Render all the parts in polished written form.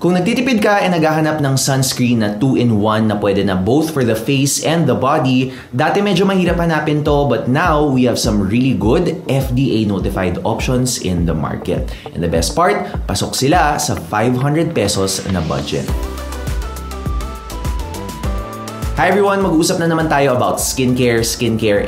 Kung nagtitipid ka and naghahanap ng sunscreen na 2-in-1 na pwede na both for the face and the body, dati medyo mahirap hanapin to, but now we have some really good FDA-notified options in the market. And the best part, pasok sila sa 500 pesos na budget. Hi everyone! Mag-uusap na naman tayo about skincare,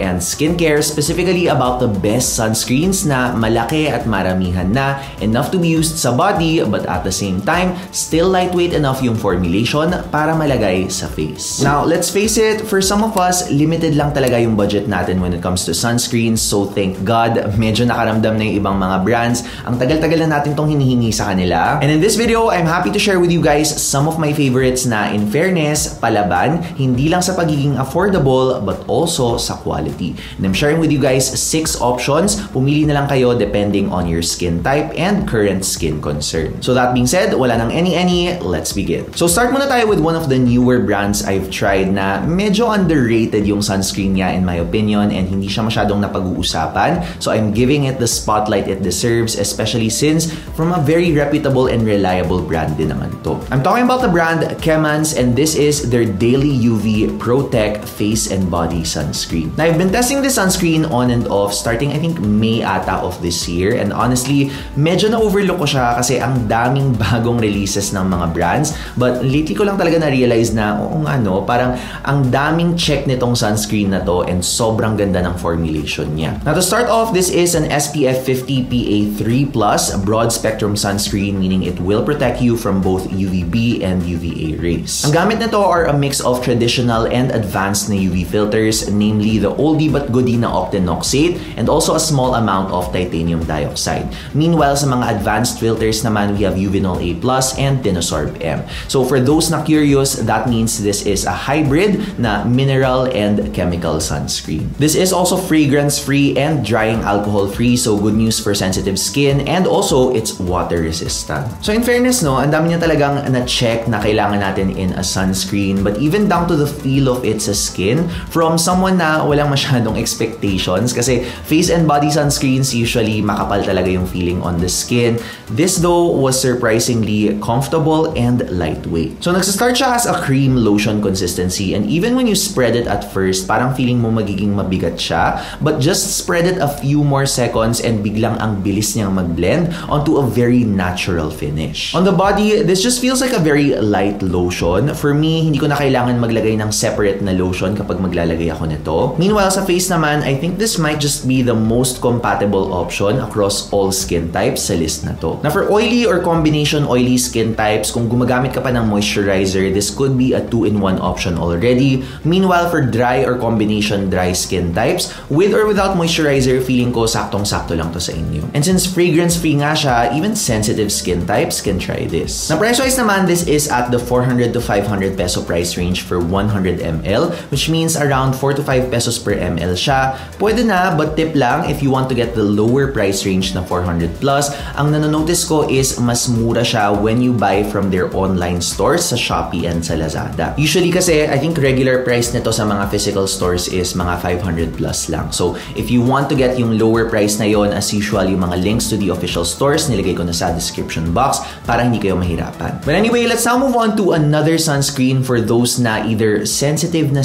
and skincare, specifically about the best sunscreens na malaki at maramihan na, enough to be used sa body, but at the same time, still lightweight enough yung formulation para malagay sa face. Now, let's face it, for some of us, limited lang talaga yung budget natin when it comes to sunscreens, so thank God, medyo nakaramdam na yung ibang mga brands. Ang tagal-tagal na natin tong hinihingi sa kanila. And in this video, I'm happy to share with you guys some of my favorites na, in fairness, palaban, hindi lang sa pagiging affordable but also sa quality. And I'm sharing with you guys 6 options. Pumili na lang kayo depending on your skin type and current skin concern. So that being said, wala nang any, let's begin. So start muna tayo with one of the newer brands I've tried na medyo underrated yung sunscreen niya in my opinion and hindi siya masyadong napag-uusapan. So I'm giving it the spotlight it deserves, especially since from a very reputable and reliable brand din naman to. I'm talking about the brand Kemans and this is their Daily UV Pro-Tech Face and Body Sunscreen. Now, I've been testing this sunscreen on and off starting I think May ata of this year and honestly, medyo na-overlook ko siya kasi ang daming bagong releases ng mga brands but lately ko lang talaga na-realize na oo nga no, parang ang daming check nitong sunscreen na to and sobrang ganda ng formulation niya. Now, to start off, this is an SPF 50 PA3+, a broad spectrum sunscreen meaning it will protect you from both UVB and UVA rays. Ang gamit nito are a mix of traditional and advanced na UV filters, namely the oldie but goodie na octinoxate and also a small amount of titanium dioxide. Meanwhile, sa mga advanced filters naman, we have Uvinol A+ and Dinosorb M. So for those na curious, that means this is a hybrid na mineral and chemical sunscreen. This is also fragrance-free and drying alcohol-free, so good news for sensitive skin and also it's water-resistant. So in fairness, no, ang dami niya talagang na-check na kailangan natin in a sunscreen, but even down to the feel of its skin from someone na walang masyadong expectations kasi face and body sunscreens usually makapal talaga yung feeling on the skin. This though was surprisingly comfortable and lightweight. So nagsastart siya as a cream lotion consistency and even when you spread it at first, parang feeling mo magiging mabigat siya, but just spread it a few more seconds and biglang ang bilis niyang mag-blend onto a very natural finish. On the body, this just feels like a very light lotion. For me, hindi ko na kailangan maglagay ng separate na lotion kapag maglalagay ako nito. Meanwhile, sa face naman, I think this might just be the most compatible option across all skin types sa list na to. Now for oily or combination oily skin types, kung gumagamit ka pa ng moisturizer, this could be a 2-in-1 option already. Meanwhile, for dry or combination dry skin types, with or without moisturizer, feeling ko saktong-sakto lang to sa inyo. And since fragrance-free nga siya, even sensitive skin types can try this. Na price-wise naman, this is at the 400 to 500 peso price range for 100 ml, which means around 4 to 5 pesos per ml siya. Pwede na, but tip lang, if you want to get the lower price range na 400 plus, ang nanonotice ko is mas mura siya when you buy from their online stores sa Shopee and sa Lazada. Usually kasi, I think regular price nito sa mga physical stores is mga 500 plus lang. So, if you want to get yung lower price na yon, as usual, yung mga links to the official stores, nilagay ko na sa description box para hindi kayo mahirapan. But anyway, let's now move on to another sunscreen for those na either sensitive na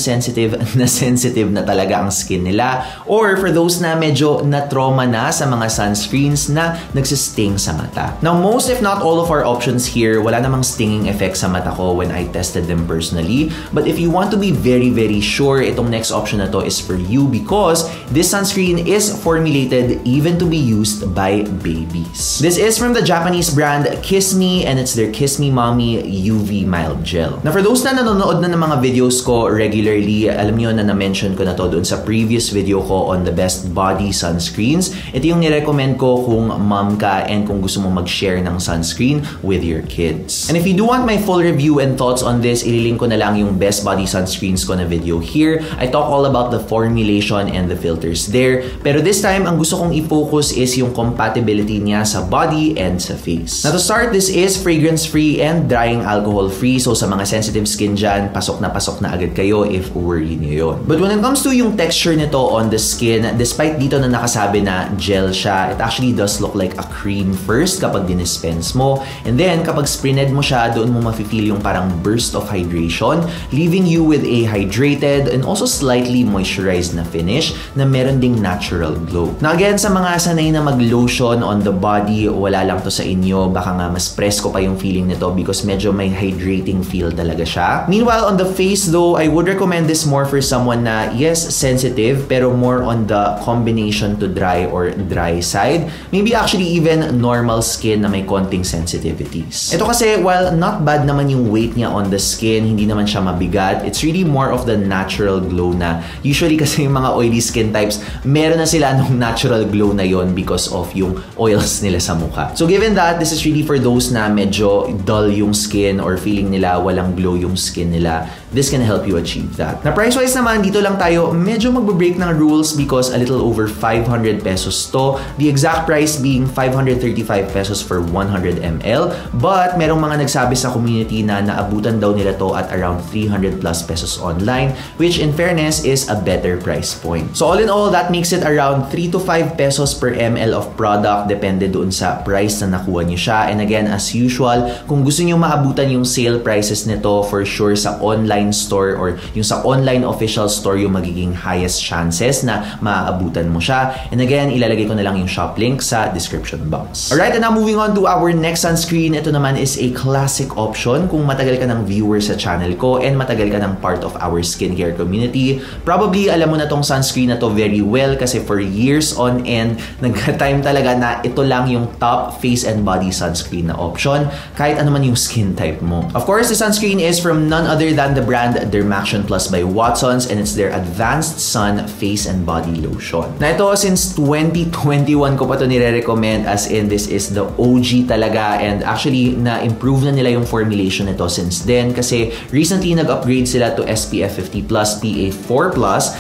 talaga ang skin nila or for those na medyo na-trauma na sa mga sunscreens na nagsisting sa mata. Now, most if not all of our options here, wala namang stinging effect sa mata ko when I tested them personally. But if you want to be very, very sure, itong next option na to is for you because this sunscreen is formulated even to be used by babies. This is from the Japanese brand Kiss Me and it's their Kiss Me Mommy UV Mild Gel. Now, for those na nanonood na ng mga videos ko regularly, alam niyo na na-mention ko na to doon sa previous video ko on the best body sunscreens. Ito yung nirecommend ko kung mom ka and kung gusto mo mag-share ng sunscreen with your kids. And if you do want my full review and thoughts on this, ililink ko na lang yung best body sunscreens ko na video here. I talk all about the formulation and the filters there. Pero this time, ang gusto kong i-focus is yung compatibility niya sa body and sa face. Now to start, this is fragrance-free and drying alcohol-free. So sa mga sensitive skin dyan, pasok na papasok na agad kayo if worry niyo yun. But when it comes to yung texture nito on the skin, despite dito na nakasabi na gel siya, it actually does look like a cream first kapag dinispense mo. And then, kapag sprinted mo siya, doon mo mafe-feel yung parang burst of hydration, leaving you with a hydrated and also slightly moisturized na finish na meron ding natural glow. Now again, sa mga sanay na mag-lotion on the body, wala lang to sa inyo. Baka nga mas presko pa yung feeling nito because medyo may hydrating feel talaga siya. Meanwhile, on the face though, I would recommend this more for someone na, yes, sensitive, pero more on the combination to dry or dry side. Maybe actually even normal skin na may konting sensitivities. Ito kasi, while not bad naman yung weight niya on the skin, hindi naman siya mabigat, it's really more of the natural glow na usually kasi yung mga oily skin types, meron na sila nung natural glow na yon because of yung oils nila sa mukha. So given that, this is really for those na medyo dull yung skin or feeling nila walang glow yung skin nila, this can help you achieve that. Na price-wise naman, dito lang tayo medyo magbe-break ng rules because a little over 500 pesos to. The exact price being 535 pesos for 100 ml. But merong mga nagsabi sa community na naabutan daw nila to at around 300 plus pesos online, which in fairness is a better price point. So all in all, that makes it around 3 to 5 pesos per ml of product depende doon sa price na nakuha niyo siya. And again, as usual, kung gusto niyo maabutan yung sale prices nito, for sure sa online store or yung sa online official store yung magiging highest chances na maaabutan mo siya. And again, ilalagay ko na lang yung shop link sa description box. Alright, and now moving on to our next sunscreen. Ito naman is a classic option kung matagal ka ng viewer sa channel ko and matagal ka ng part of our skincare community. Probably alam mo na tong sunscreen na to very well kasi for years on end, nagka-time talaga na ito lang yung top face and body sunscreen na option kahit ano man yung skin type mo. Of course, the sunscreen is from none other than the brand Dermaction Plus by Watsons and it's their Advanced Sun Face and Body Lotion. Na ito, since 2021 ko pa ito nire-recommend, as in this is the OG talaga, and actually na-improve na nila yung formulation nito since then kasi recently nag-upgrade sila to SPF 50+, PA4+,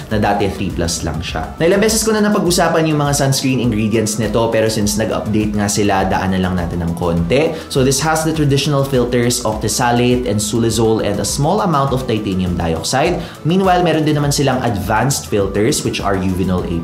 na dati 3+ lang siya. Na ilang beses ko na napag-usapan yung mga sunscreen ingredients nito pero since nag-update nga sila, daan na lang natin ng konti. So this has the traditional filters of octisalate and sulizole and a small amount of titanium dioxide. Meanwhile, meron din naman silang advanced filters which are Uvinol A+,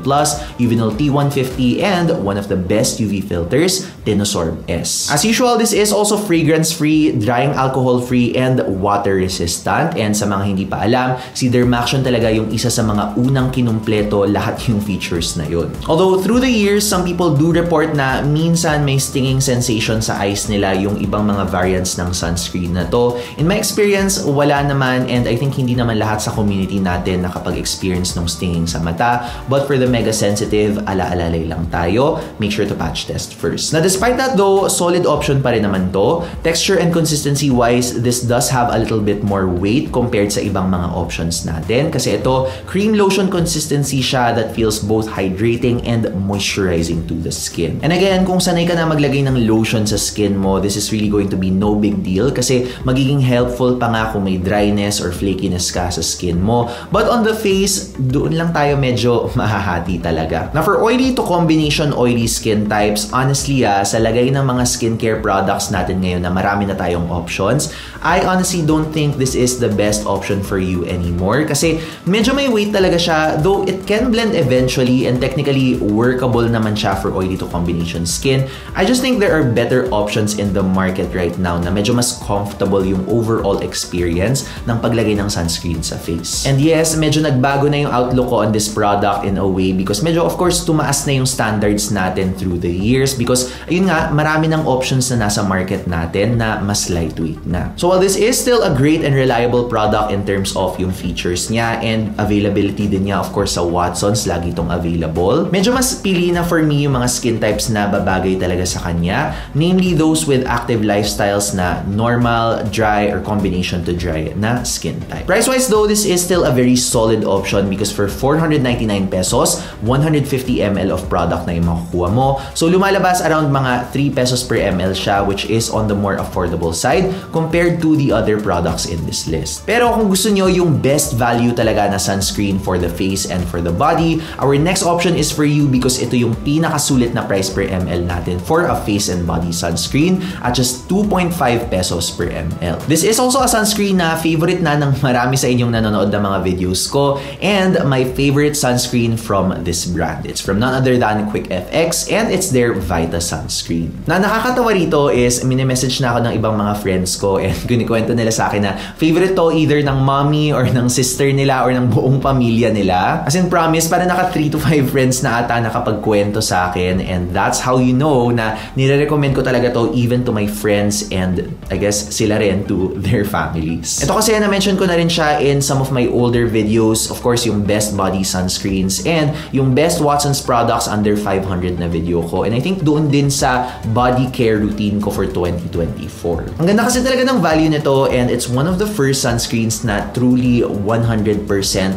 Uvinol T150, and one of the best UV filters, Tenosorb S. As usual, this is also fragrance-free, drying alcohol-free, and water-resistant. And sa mga hindi pa alam, si Dermaction talaga yung isa sa mga unang kinumpleto lahat yung features na yun. Although through the years, some people do report na minsan may stinging sensation sa eyes nila yung ibang mga variants ng sunscreen na to. In my experience, wala naman, and I think hindi naman lahat sa community natin nakapag-experience ng stinging sa mata. But for the mega sensitive, ala-alalay lang tayo. Make sure to patch test first. Now, despite that though, solid option pa rin naman to. Texture and consistency wise, this does have a little bit more weight compared sa ibang mga options natin. Kasi ito, cream lotion consistency siya that feels both hydrating and moisturizing to the skin. And again, kung sanay ka na maglagay ng lotion sa skin mo, this is really going to be no big deal kasi magiging helpful pa nga kung may dryness or flakiness ka sa skin mo. But on the face, doon lang tayo medyo mahahati talaga. Now for oily to combination oily skin types, honestly sa lagay ng mga skincare products natin ngayon na marami na tayong options, I honestly don't think this is the best option for you anymore kasi medyo may weight talaga siya, though it can blend eventually and technically workable naman siya for oily to combination skin. I just think there are better options in the market right now na medyo mas comfortable yung overall experience ng paglagay ng sunscreen sa face. And yes, medyo nagbago na yung outlook ko on this product in a way because medyo of course tumaas na yung standards natin through the years because ayun nga, marami ng options na nasa market natin na mas lightweight na. So while this is still a great and reliable product in terms of yung features niya and availability din niya, of course sa Watsons lagi itong available, medyo mas pili na for me yung mga skin types na babagay talaga sa kanya, namely those with active lifestyles na normal, dry, or combination to dry na skin type. Price-wise though, this is still a very solid option because for 499 pesos, 150 ml of product na yung makukuha mo. So lumalabas around mga mga 3 pesos per ml siya, which is on the more affordable side compared to the other products in this list. Pero kung gusto nyo yung best value talaga na sunscreen for the face and for the body, our next option is for you because ito yung pinakasulit na price per ml natin for a face and body sunscreen at just 2.5 pesos per ml. This is also a sunscreen na favorite na ng marami sa inyong nanonood ng mga videos ko and my favorite sunscreen from this brand. It's from none other than Quick FX and it's their Vita sunscreen. Na nakakatawa rito is mini-message na ako ng ibang mga friends ko and kunikwento nila sa akin na favorite to either ng mommy or ng sister nila or ng buong pamilya nila. As in promise, para naka 3 to 5 friends na ata nakapagkwento sa akin and that's how you know na nire-recommend ko talaga to even to my friends and I guess sila rin to their families. Ito kasi na-mention ko na rin siya in some of my older videos. Of course, yung best body sunscreens and yung best Watson's products under 500 na video ko. And I think doon din sa body care routine ko for 2024. Ang ganda kasi talaga ng value nito and it's one of the first sunscreens na truly 100%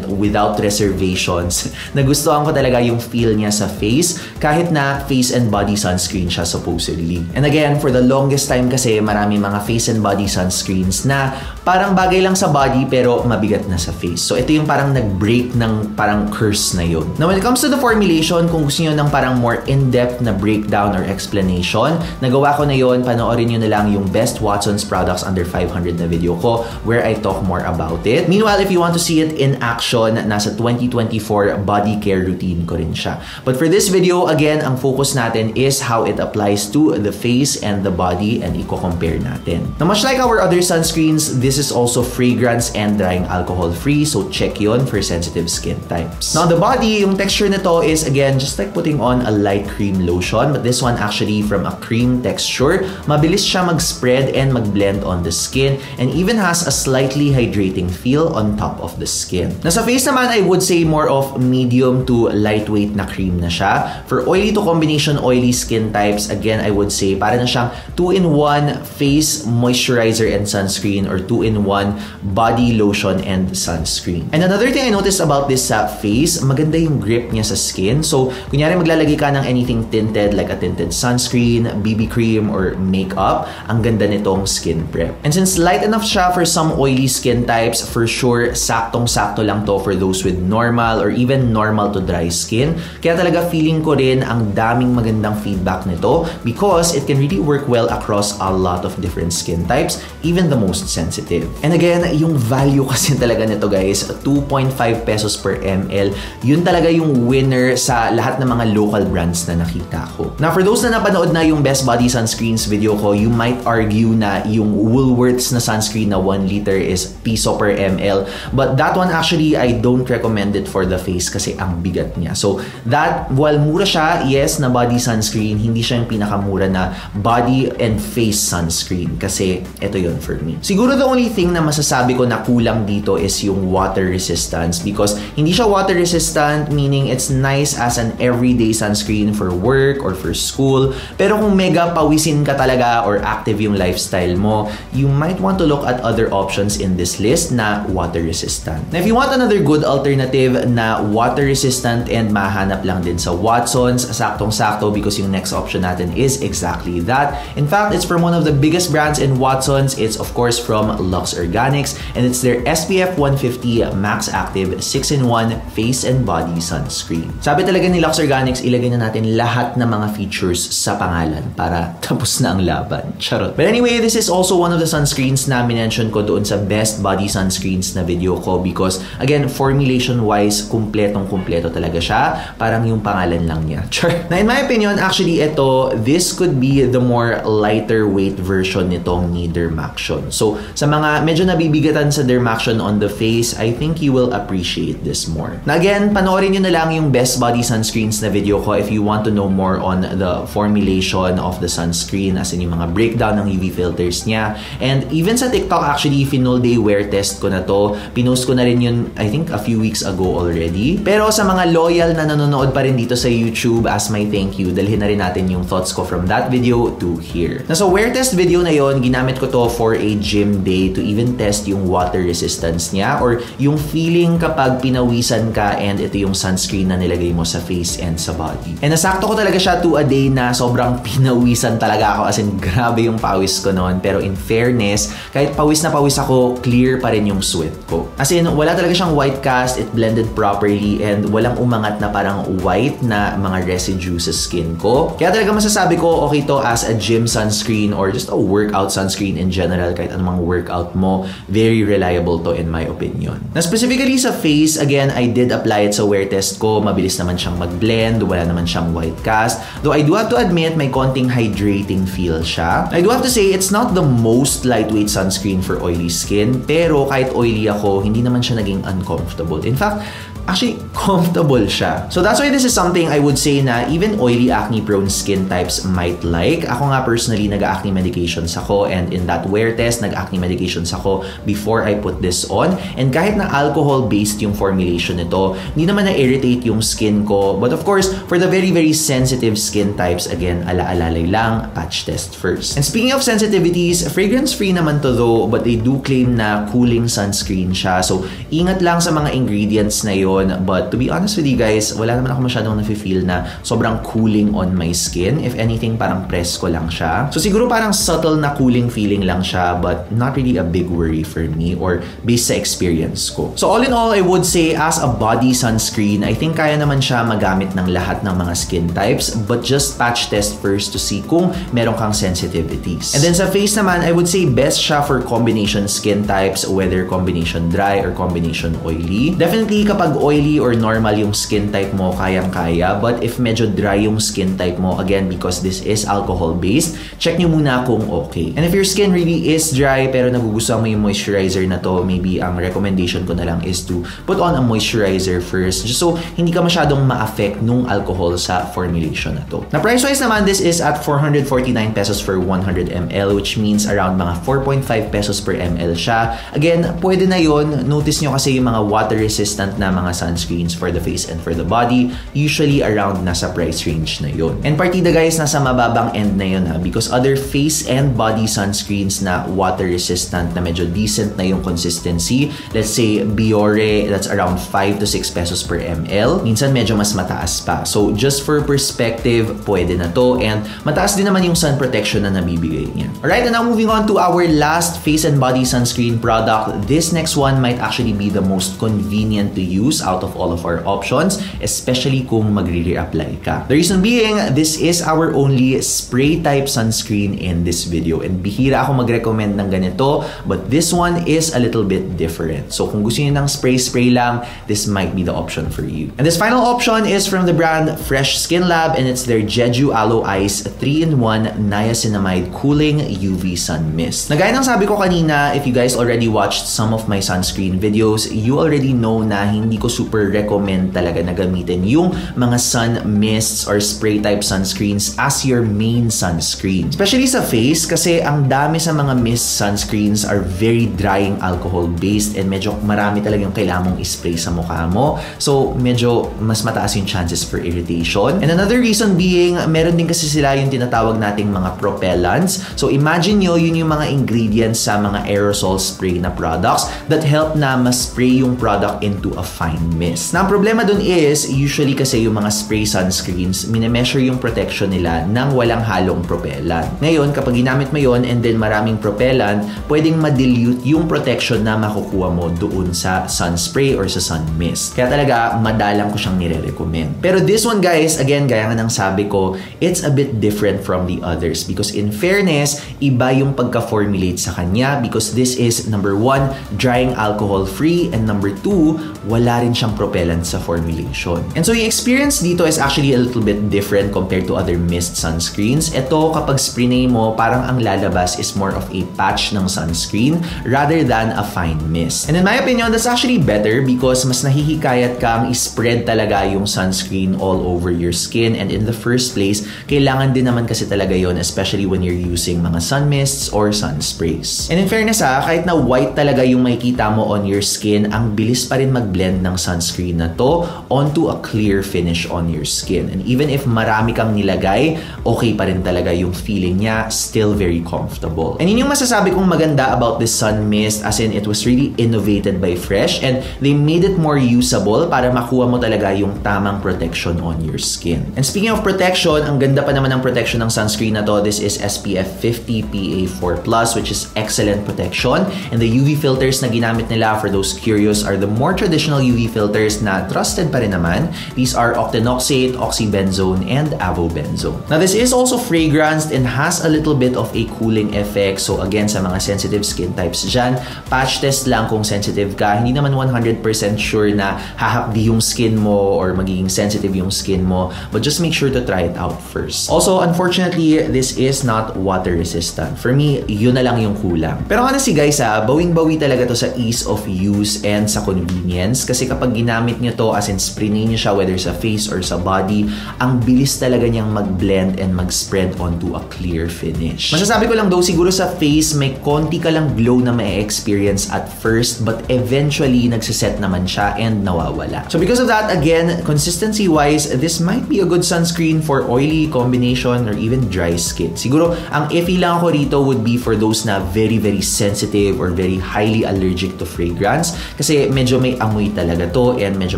without reservations. Nagustuhan ko talaga yung feel niya sa face kahit na face and body sunscreen siya supposedly. And again, for the longest time kasi marami mga face and body sunscreens na parang bagay lang sa body pero mabigat na sa face. So ito yung parang nag-break ng parang curse na yun. Now when it comes to the formulation, kung gusto nyo ng parang more in-depth na breakdown or explanation, nagawa ko na yun, panoorin nyo na lang yung best Watson's products under 500 na video ko where I talk more about it. Meanwhile, if you want to see it in action, nasa 2024 body care routine ko rin siya. But for this video, again, ang focus natin is how it applies to the face and the body and i-compare natin. Now, much like our other sunscreens, this is also fragrance and drying alcohol free, so check yun for sensitive skin types. Now, the body, yung texture nito is again just like putting on a light cream lotion, but this one actually from a cream texture. Mabilis siya mag-spread and mag-blend on the skin and even has a slightly hydrating feel on top of the skin. Now, sa face naman, I would say more of medium to lightweight na cream na siya. For oily to combination oily skin types, again, I would say para na siyang 2-in-1 face moisturizer and sunscreen or 2-in-1 body lotion and sunscreen. And another thing I noticed about this face, maganda yung grip niya sa skin. So, kunyari maglalagay ka ng anything tinted like a tinted sunscreen, BB cream, or makeup, ang ganda nitong skin prep. And since light enough siya for some oily skin types, for sure, saktong-sakto lang to for those with normal or even normal to dry skin. Kaya talaga feeling ko rin ang daming magandang feedback nito because it can really work well across a lot of different skin types, even the most sensitive. And again, yung value kasi talaga nito guys, 2.5 pesos per ml, yun talaga yung winner sa lahat ng mga local brands na nakita ko. Now, for those na napanood na yung best body sunscreens video ko, you might argue na yung Woolworths na sunscreen na 1 liter is piso per ml. But that one actually, I don't recommend it for the face kasi ang bigat niya. So that, while mura siya, yes, na body sunscreen, hindi siya yung pinakamura na body and face sunscreen kasi ito yun for me. Siguro the only thing na masasabi ko na kulang dito is yung water resistance because hindi siya water resistant, meaning it's nice as an everyday sunscreen for work or for school. Pero kung mega pawisin ka talaga or active yung lifestyle mo, you might want to look at other options in this list na water resistant. Now, if you want another good alternative na water resistant and mahanap lang din sa Watson's, saktong-sakto because yung next option natin is exactly that. In fact, it's from one of the biggest brands in Watson's. It's of course from Lux Organics and it's their SPF 150 Max Active 6-in-1 Face and Body Sunscreen. Sabi talaga ni Lux Organics, ilagay na natin lahat ng mga features sa pangalan para tapos na ang laban. Charot. But anyway, this is also one of the sunscreens na minention ko doon sa best body sunscreens na video ko because again, formulation-wise, kumpletong-kumpleto talaga siya. Parang yung pangalan lang niya. Char. Na in my opinion, actually ito, this could be the more lighter weight version nitong ni Dermaction. So, sa mga medyo nabibigatan sa Dermaction on the face, I think you will appreciate this more. Na again, panoorin nyo na lang yung best body sunscreens na video ko if you want to know more on the formulation of the sunscreen, as in yung mga breakdown ng UV filters niya. And even sa TikTok, actually, Finol Day wear test ko na to. Pinost ko na rin yun, I think, a few weeks ago already. Pero sa mga loyal na nanonood pa rin dito sa YouTube, as my thank you, dalhin na rin natin yung thoughts ko from that video to here. Na sa wear test video na yon, ginamit ko to for a gym day to even test yung water resistance niya or yung feeling kapag pinawisan ka and ito yung sunscreen na nilagay mo sa face and sa body. And nasakto ko talaga siya to a day na sobrang pinawisan talaga ako, as in grabe yung pawis ko noon. Pero in fairness, kahit pawis na pawis ako, clear pa rin yung sweat ko. As in, wala talaga siyang white cast, it blended properly, and walang umangat na parang white na mga residue sa skin ko. Kaya talaga masasabi ko, okay to as a gym sunscreen or just a workout sunscreen in general, kahit anumang workout mo, very reliable to in my opinion. Na specifically sa face, again, I did apply it sa wear test ko. Mabilis naman siyang mag-blend, wala naman siyang white cast. Though I do have to admit, may konting hydrating feel siya. I do have to say, it's not the most lightweight sunscreen for oily skin, pero kahit oily ako, hindi naman siya naging uncomfortable. In fact, actually, comfortable siya. So that's why this is something I would say na even oily acne-prone skin types might like. Ako nga personally, nag-acne medications ako, and in that wear test, nag-acne medications ako before I put this on. And kahit na alcohol-based yung formulation nito, hindi naman na-irritate yung skin ko. But of course, for the very, very sensitive skin types, again, ala-alalay lang, patch test first. And speaking of sensitivities, fragrance-free naman to though, but they do claim na cooling sunscreen siya. So, ingat lang sa mga ingredients na yun. But to be honest with you guys, wala naman ako masyadong nafe-feel na sobrang cooling on my skin. If anything, parang presko lang siya. So siguro parang subtle na cooling feeling lang siya, but not really a big worry for me or based sa experience ko. So all in all, I would say as a body sunscreen, I think kaya naman siya magamit ng lahat ng mga skin types, but just patch test first to see kung meron kang sensitivities. And then sa face naman, I would say best siya for combination skin types, whether combination dry or combination oily. Definitely kapag oily or normal yung skin type mo, kayang-kaya. But if medyo dry yung skin type mo, again, because this is alcohol-based, check nyo muna kung okay. And if your skin really is dry pero nagugustuhan mo yung moisturizer na to, maybe ang recommendation ko na lang is to put on a moisturizer first, just so hindi ka masyadong ma-affect nung alcohol sa formulation na to. Na price-wise naman, this is at 449 pesos for 100 ml, which means around mga 4.5 pesos per ml siya. Again, pwede na yon. Notice nyo kasi yung mga water-resistant na mga sunscreens for the face and for the body, usually around nasa price range na yun. And partida guys, nasa mababang end na yun because other face and body sunscreens na water resistant na medyo decent na yung consistency, let's say Biore, that's around 5 to 6 pesos per ml. Minsan medyo mas mataas pa. So just for perspective, pwede na to, and mataas din naman yung sun protection na nabibigay niya. Alright, and now moving on to our last face and body sunscreen product. This next one might actually be the most convenient to use out of all of our options, especially kung magre-reapply ka. The reason being, this is our only spray type sunscreen in this video, and bihira ako mag-recommend ng ganito, but this one is a little bit different. So kung gusto niyo ng spray lang, this might be the option for you. And this final option is from the brand Fresh Skin Lab, and it's their Jeju Aloe Ice 3-in-1 Niacinamide Cooling UV Sun Mist. Na gaya ng sabi ko kanina, if you guys already watched some of my sunscreen videos, you already know na hindi ko super recommend talaga na gamitin yung mga sun mists or spray type sunscreens as your main sunscreen. Especially sa face, kasi ang dami sa mga mist sunscreens are very drying alcohol based, and medyo marami talaga yung kailangan mong ispray sa mukha mo. So medyo mas mataas yung chances for irritation. And another reason being, meron din kasi sila yung tinatawag nating mga propellants. So imagine nyo, yun yung mga ingredients sa mga aerosol spray na products that help na ma-spray yung product into a fine mist. Na ang problema dun is, usually kasi yung mga spray sunscreens, minemeasure yung protection nila ng walang halong propellant. Ngayon, kapag ginamit mo yon and then maraming propellant, pwedeng ma-dilute yung protection na makukuha mo doon sa sun spray or sa sun mist. Kaya talaga, madalang ko siyang nire-recommend. Pero this one guys, again, gaya nga ng sabi ko, it's a bit different from the others because in fairness, iba yung pagka-formulate sa kanya because this is number 1, drying alcohol free, and number 2, wala rin siyang propellant sa formulation. And so yung experience dito is actually a little bit different compared to other mist sunscreens. Ito, kapag spray mo, parang ang lalabas is more of a patch ng sunscreen rather than a fine mist. And in my opinion, that's actually better because mas nahihikayat kang i-spread talaga yung sunscreen all over your skin, and in the first place, kailangan din naman kasi talaga yon, especially when you're using mga sun mists or sun sprays. And in fairness kahit na white talaga yung makikita mo on your skin, ang bilis pa rin mag-blend ng ng sunscreen na to onto a clear finish on your skin. And even if marami kang nilagay, okay pa rin talaga yung feeling niya, still very comfortable. And yun yung masasabi kong maganda about this sun mist, as in it was really innovated by Fresh and they made it more usable para makuha mo talaga yung tamang protection on your skin. And speaking of protection, ang ganda pa naman ng protection ng sunscreen na to. This is SPF 50 PA4+, which is excellent protection. And the UV filters na ginamit nila, for those curious, are the more traditional UV filters na trusted pa rin naman. These are octinoxate, oxybenzone, and avobenzone. Now, this is also fragranced and has a little bit of a cooling effect. So again, sa mga sensitive skin types dyan, patch test lang kung sensitive ka. Hindi naman 100% sure na hahapdi yung skin mo or magiging sensitive yung skin mo, but just make sure to try it out first. Also, unfortunately, this is not water resistant. For me, yun na lang yung kulang. Pero honestly guys, bawing-bawi talaga to sa ease of use and sa convenience, kasi kapag ginamit nyo to, as in spray nyo siya whether sa face or sa body, ang bilis talaga niyang mag-blend and mag-spread onto a clear finish. Masasabi ko lang though, siguro sa face, may konti ka lang glow na may experience at first, but eventually nagsiset naman siya and nawawala. So because of that, again, consistency-wise, this might be a good sunscreen for oily combination or even dry skin. Siguro, ang iffy lang ako rito would be for those na very sensitive or very highly allergic to fragrance, kasi medyo may amoy talaga to and medyo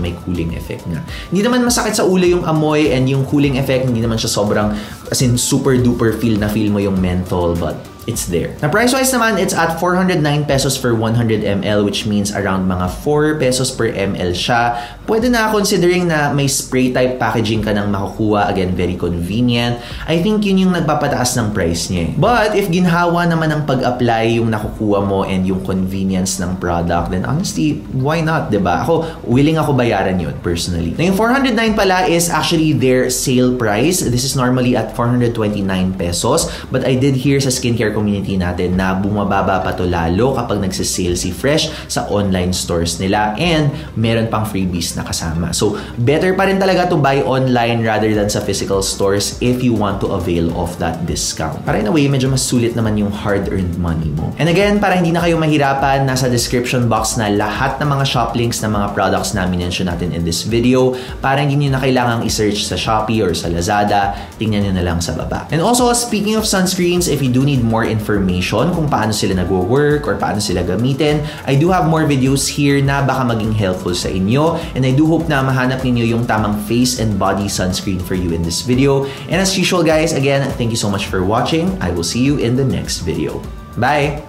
may cooling effect nga. Hindi naman masakit sa ulo yung amoy and yung cooling effect, hindi naman siya sobrang as in super duper feel mo yung menthol, but it's there. Na price-wise naman, it's at 409 pesos for 100 ml, which means around mga 4 pesos per ml siya. Pwede na, considering na may spray type packaging ka nang makukuha. Again, very convenient. I think yun yung nagpapataas ng price niya. But if ginhawa naman ng pag-apply yung nakukuha mo and yung convenience ng product, then honestly, why not, diba? Willing ako bayaran yun, personally. Na yung 409 pala is actually their sale price. This is normally at 429 pesos. But I did hear sa skincare community natin na bumababa pa to lalo kapag nagsisale si Fresh sa online stores nila, and meron pang freebies na kasama. So, better pa rin talaga to buy online rather than sa physical stores if you want to avail of that discount. Para in a way, medyo mas sulit naman yung hard-earned money mo. And again, para hindi na kayo mahirapan, nasa description box na lahat ng mga shop links ng mga products na mention natin in this video, para hindi nyo na kailangang i-search sa Shopee or sa Lazada, tingnan nyo na lang sa baba. And also, speaking of sunscreens, if you do need more information kung paano sila nagwo-work or paano sila gamitin, I do have more videos here na baka maging helpful sa inyo, and I do hope na mahanap ninyo yung tamang face and body sunscreen for you in this video. And as usual guys, again, thank you so much for watching. I will see you in the next video. Bye!